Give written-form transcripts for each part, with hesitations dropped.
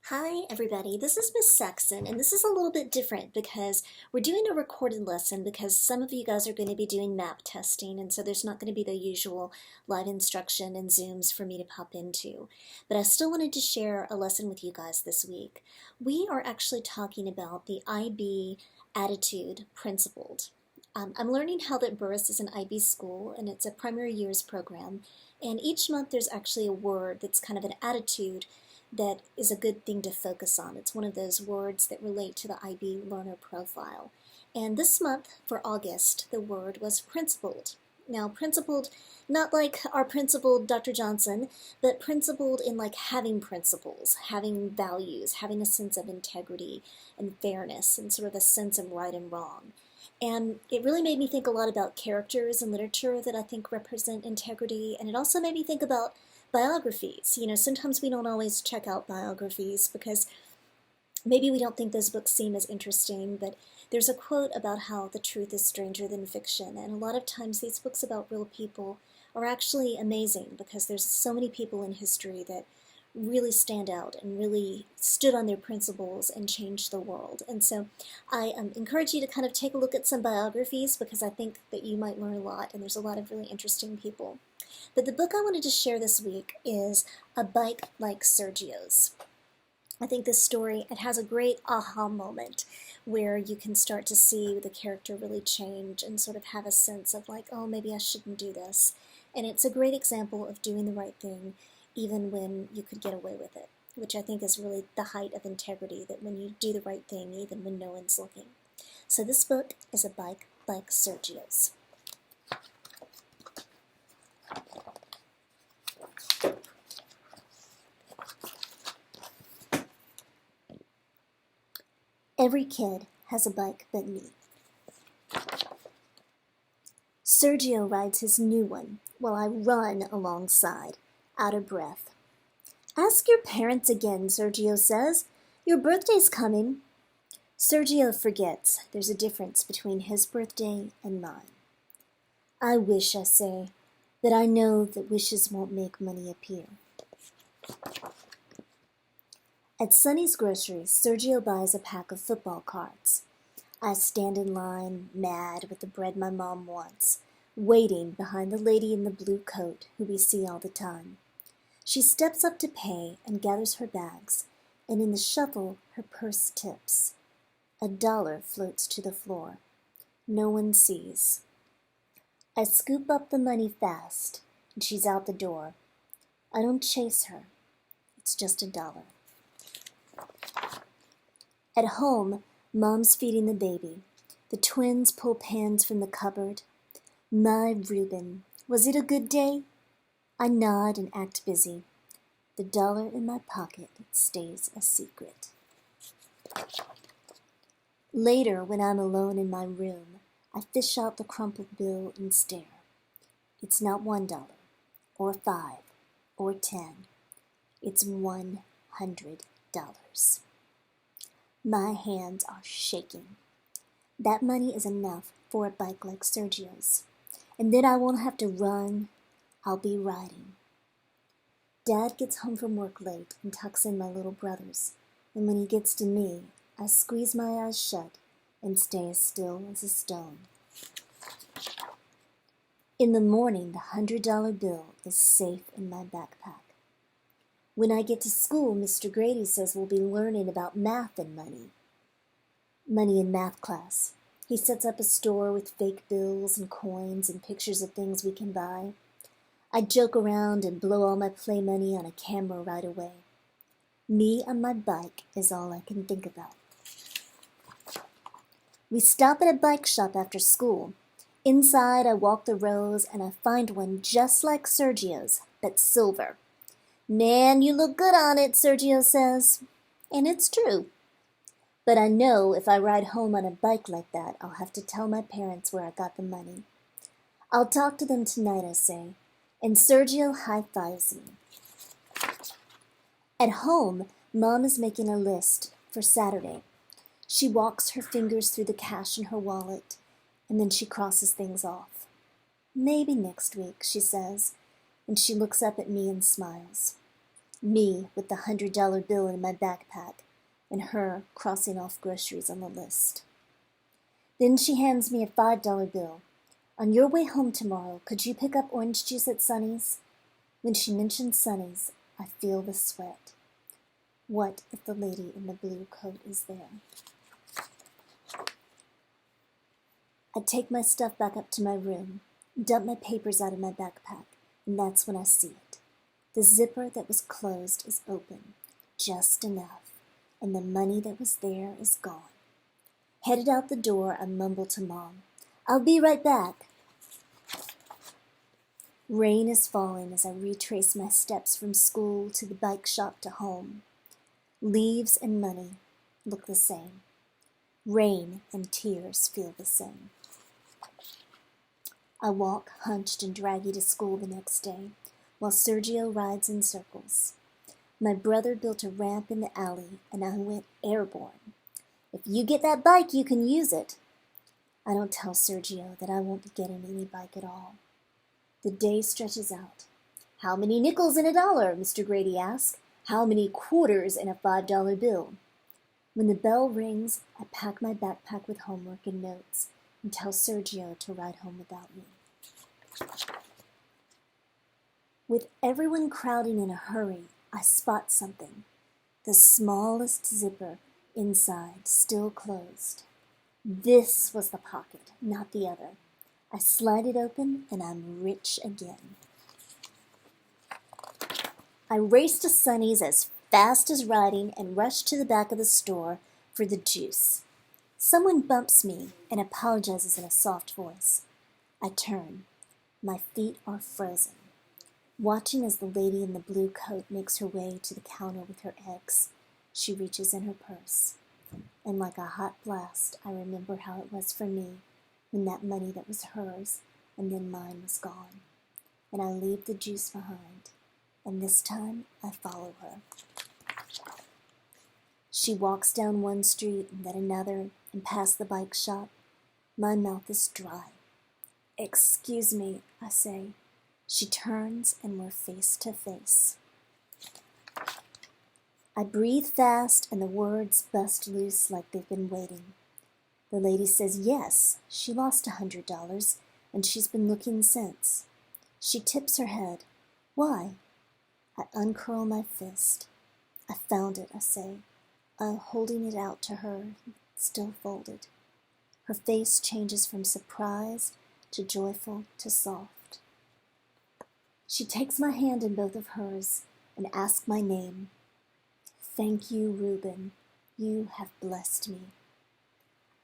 Hi everybody, this is Miss Saxon, and this is a little bit different because we're doing a recorded lesson because some of you guys are going to be doing map testing, and so there's not going to be the usual live instruction and Zooms for me to pop into. But I still wanted to share a lesson with you guys this week. We are actually talking about the IB attitude principled. I'm learning how that Burris is an IB school, and it's a primary years program, and each month there's actually a word that's kind of an attitude that is a good thing to focus on. It's one of those words that relate to the IB learner profile. And this month, for August, the word was principled. Now, principled, not like our principal, Dr. Johnson, but principled in like having principles, having values, having a sense of integrity and fairness, and sort of a sense of right and wrong. And it really made me think a lot about characters in literature that I think represent integrity, and it also made me think about biographies. Sometimes we don't always check out biographies because maybe we don't think those books seem as interesting, but there's a quote about how the truth is stranger than fiction, and a lot of times these books about real people are actually amazing because there's so many people in history that really stand out and really stood on their principles and changed the world. And so I encourage you to kind of take a look at some biographies because I think that you might learn a lot, and there's a lot of really interesting people. But the book I wanted to share this week is A Bike Like Sergios. I think this story, it has a great aha moment where you can start to see the character really change and sort of have a sense of like, oh, maybe I shouldn't do this. And it's a great example of doing the right thing even when you could get away with it, which I think is really the height of integrity, that when you do the right thing even when no one's looking. So this book is A Bike Like Sergios. Every kid has a bike but me. Sergio rides his new one while I run alongside, out of breath. Ask your parents again, Sergio says. Your birthday's coming. Sergio forgets there's a difference between his birthday and mine. I wish, I say, but I know that wishes won't make money appear. At Sonny's grocery, Sergio buys a pack of football cards. I stand in line, mad with the bread my mom wants, waiting behind the lady in the blue coat who we see all the time. She steps up to pay and gathers her bags, and in the shuffle her purse tips. $1 floats to the floor. No one sees. I scoop up the money fast, and she's out the door. I don't chase her. It's just $1. At home, Mom's feeding the baby. The twins pull pans from the cupboard. My Reuben, was it a good day? I nod and act busy. The $1 in my pocket stays a secret. Later, when I'm alone in my room, I fish out the crumpled bill and stare. It's not $1, or 5, or 10. It's $100. My hands are shaking. That money is enough for a bike like Sergio's. And then I won't have to run. I'll be riding. Dad gets home from work late and tucks in my little brothers. And when he gets to me, I squeeze my eyes shut and stay as still as a stone. In the morning, the $100 bill is safe in my backpack. When I get to school, Mr. Grady says we'll be learning about math and money. Money in math class. He sets up a store with fake bills and coins and pictures of things we can buy. I joke around and blow all my play money on a camera right away. Me on my bike is all I can think about. We stop at a bike shop after school. Inside, I walk the rows and I find one just like Sergio's, but silver. Man, you look good on it, Sergio says. And it's true. But I know if I ride home on a bike like that, I'll have to tell my parents where I got the money. I'll talk to them tonight, I say, and Sergio high-fives me. At home, Mom is making a list for Saturday. She walks her fingers through the cash in her wallet, and then she crosses things off. Maybe next week, she says, and she looks up at me and smiles. Me with the $100 bill in my backpack, and her crossing off groceries on the list. Then she hands me a $5 bill. On your way home tomorrow, could you pick up orange juice at Sonny's? When she mentions Sonny's, I feel the sweat. What if the lady in the blue coat is there? I take my stuff back up to my room, dump my papers out of my backpack, and that's when I see it. The zipper that was closed is open, just enough, and the money that was there is gone. Headed out the door, I mumble to Mom, "I'll be right back." Rain is falling as I retrace my steps from school to the bike shop to home. Leaves and money look the same. Rain and tears feel the same. I walk hunched and draggy to school the next day, while Sergio rides in circles. My brother built a ramp in the alley, and I went airborne. "If you get that bike, you can use it." I don't tell Sergio that I won't be getting any bike at all. The day stretches out. "How many nickels in a dollar?" Mr. Grady asks. "How many quarters in a $5 bill?" When the bell rings, I pack my backpack with homework and notes and tell Sergio to ride home without me. With everyone crowding in a hurry, I spot something. The smallest zipper inside still closed. This was the pocket, not the other. I slide it open and I'm rich again. I race to Sonny's as fast as riding and rush to the back of the store for the juice. Someone bumps me and apologizes in a soft voice. I turn. My feet are frozen. Watching as the lady in the blue coat makes her way to the counter with her eggs, she reaches in her purse. And like a hot blast, I remember how it was for me when that money that was hers and then mine was gone. And I leave the juice behind, and this time I follow her. She walks down one street and then another and past the bike shop. My mouth is dry. "Excuse me," I say. She turns and we're face to face. I breathe fast and the words bust loose like they've been waiting. The lady says yes, she lost $100 and she's been looking since. She tips her head. "Why?" I uncurl my fist. "I found it," I say, holding it out to her, still folded. Her face changes from surprised to joyful to soft. She takes my hand in both of hers and asks my name. "Thank you, Reuben. You have blessed me."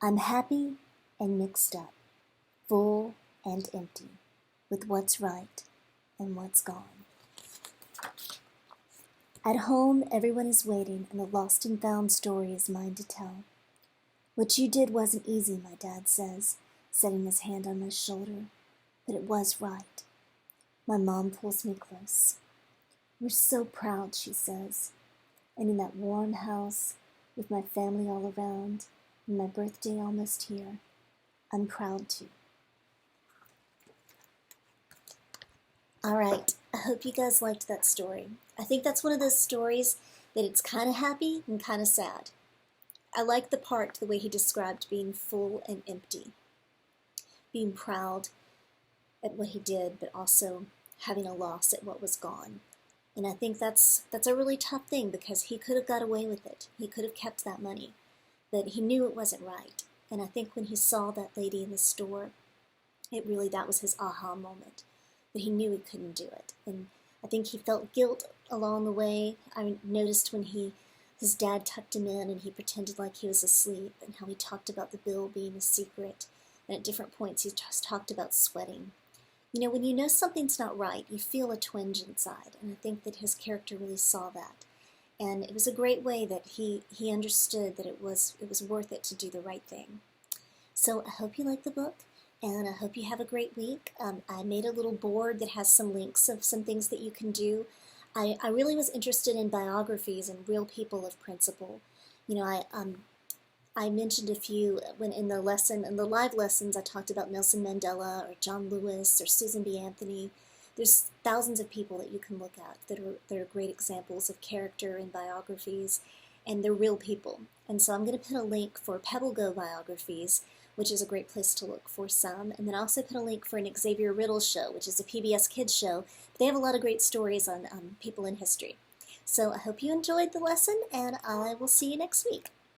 I'm happy and mixed up, full and empty, with what's right and what's gone. At home, everyone is waiting, and the lost and found story is mine to tell. "What you did wasn't easy," my dad says, setting his hand on my shoulder, "but it was right." My mom pulls me close. "We're so proud," she says. And in that warm house, with my family all around, and my birthday almost here, I'm proud too. All right, I hope you guys liked that story. I think that's one of those stories that it's kind of happy and kind of sad. I like the part, the way he described being full and empty, being proud at what he did, but also having a loss at what was gone. And I think that's a really tough thing because he could have got away with it. He could have kept that money, but he knew it wasn't right. And I think when he saw that lady in the store, that was his aha moment. But he knew he couldn't do it. And I think he felt guilt along the way. I noticed when his dad tucked him in and he pretended like he was asleep, and how he talked about the bill being a secret. And at different points he just talked about sweating. You know, when you know something's not right, you feel a twinge inside, and I think that his character really saw that. And it was a great way that he understood that it was worth it to do the right thing. So I hope you like the book, and I hope you have a great week. I made a little board that has some links of some things that you can do. I really was interested in biographies and real people of principle. You know, I mentioned a few when in the live lessons I talked about Nelson Mandela or John Lewis or Susan B. Anthony. there's thousands of people that you can look at that are great examples of character in biographies, and they're real people. And so I'm going to put a link for Pebble Go biographies, which is a great place to look for some, and then I also put a link for an Xavier Riddle show, which is a PBS Kids show. They have a lot of great stories on people in history. So I hope you enjoyed the lesson, and I will see you next week.